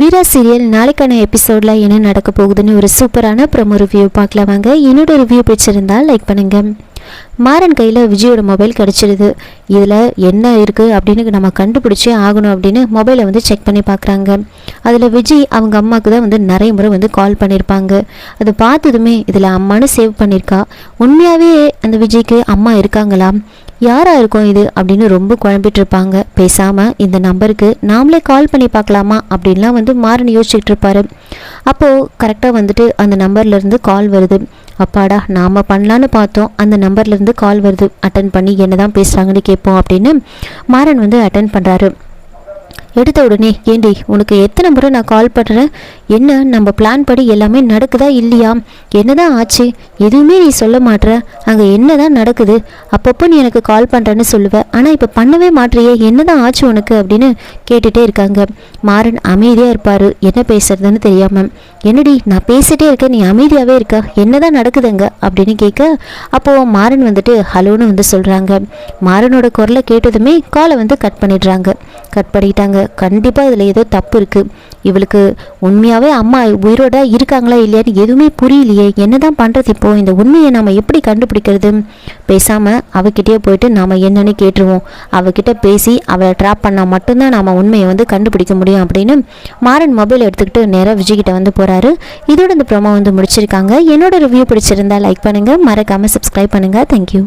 வீரா serial நாளைக்கான எபிசோடில் என்ன நடக்க போகுதுன்னு ஒரு சூப்பரான ப்ரோமோ ரிவ்யூ பார்க்கலாம் வாங்க. என்னோட ரிவ்யூ பிடிச்சிருந்தா லைக் பண்ணுங்கள். மாறன் கையில் விஜயோட மொபைல் கிடச்சிடுது. இதில் என்ன இருக்குது அப்படின்னு நம்ம கண்டுபிடிச்சே ஆகணும் அப்படின்னு மொபைலை செக் பண்ணி பார்க்குறாங்க. அதில் விஜய் அவங்க அம்மாவுக்கு தான் நிறைய முறை கால் பண்ணியிருப்பாங்க. அதை பார்த்ததுமே இதில் அம்மானு சேவ் பண்ணியிருக்கா. உண்மையாகவே அந்த விஜய்க்கு அம்மா இருக்காங்களா, யாராக இருக்கும் இது அப்படின்னு ரொம்ப குழம்பிட்டு இருப்பாங்க. பேசாமல் இந்த நம்பருக்கு நாமளே கால் பண்ணி பார்க்கலாமா அப்படின்லாம் மாறன் யோசிச்சுட்டு இருப்பாரு. அப்போது கரெக்டாக அந்த நம்பர்லேருந்து கால் வருது. அப்பாடா, நாம் பண்ணலான்னு பார்த்தோம், அந்த நம்பர்லேருந்து கால் வருது, அட்டன் பண்ணி என்ன தான் பேசுகிறாங்கன்னு கேட்போம் அப்படின்னு மாறன் அட்டன் பண்ணுறாரு. எடுத்த உடனே, ஏண்டி உனக்கு எத்தனை முறை நான் கால் பண்ணுறேன், என்ன நம்ம பிளான் படி எல்லாமே நடக்குதா இல்லையா, என்னதான் ஆச்சு, எதுவுமே நீ சொல்ல மாட்ற, அங்கே என்னதான் நடக்குது, அப்பப்போ நீ எனக்கு கால் பண்ணுறேன்னு சொல்லுவேன், ஆனால் இப்போ பண்ணவே மாட்றியே, என்னதான் ஆச்சு உனக்கு அப்படின்னு கேட்டுகிட்டே இருக்காங்க. மாறன் அமைதியாக இருப்பார், என்ன பேசுறதுன்னு தெரியாமல். என்னடி நான் பேசிகிட்டே இருக்கேன், நீ அமைதியாகவே இருக்க, என்னதான் நடக்குதுங்க அப்படின்னு கேட்க, அப்போது மாறன் ஹலோன்னு சொல்கிறாங்க. மாறனோட குரலை கேட்டதுமே காலை கட் பண்ணிடுறாங்க. கட் பண்ணிட்டாங்க. கண்டிப்பாக இதில் ஏதோ தப்பு இருக்குது, இவளுக்கு உண்மையாகவே அம்மா உயிரோட இருக்காங்களா இல்லையான்னு எதுவுமே புரியலையே, என்ன தான் பண்ணுறது இப்போது, இந்த உண்மையை நாம் எப்படி கண்டுபிடிக்கிறது, பேசாமல் அவகிட்டே போயிட்டு நாம் என்னன்னு கேட்டுருவோம், அவகிட்ட பேசி அவளை ட்ராப் பண்ணால் மட்டும்தான் நாம் உண்மையை கண்டுபிடிக்க முடியும் அப்படின்னு மாறன் மொபைல் எடுத்துக்கிட்டு நேராக விஜய்கிட்ட போகிறாரு. இதோட இந்த ப்ரோமோ முடிச்சிருக்காங்க. என்னோட ரிவ்யூ பிடிச்சிருந்தா லைக் பண்ணுங்கள், மறக்காமல் சப்ஸ்கிரைப் பண்ணுங்கள். தேங்க்யூ.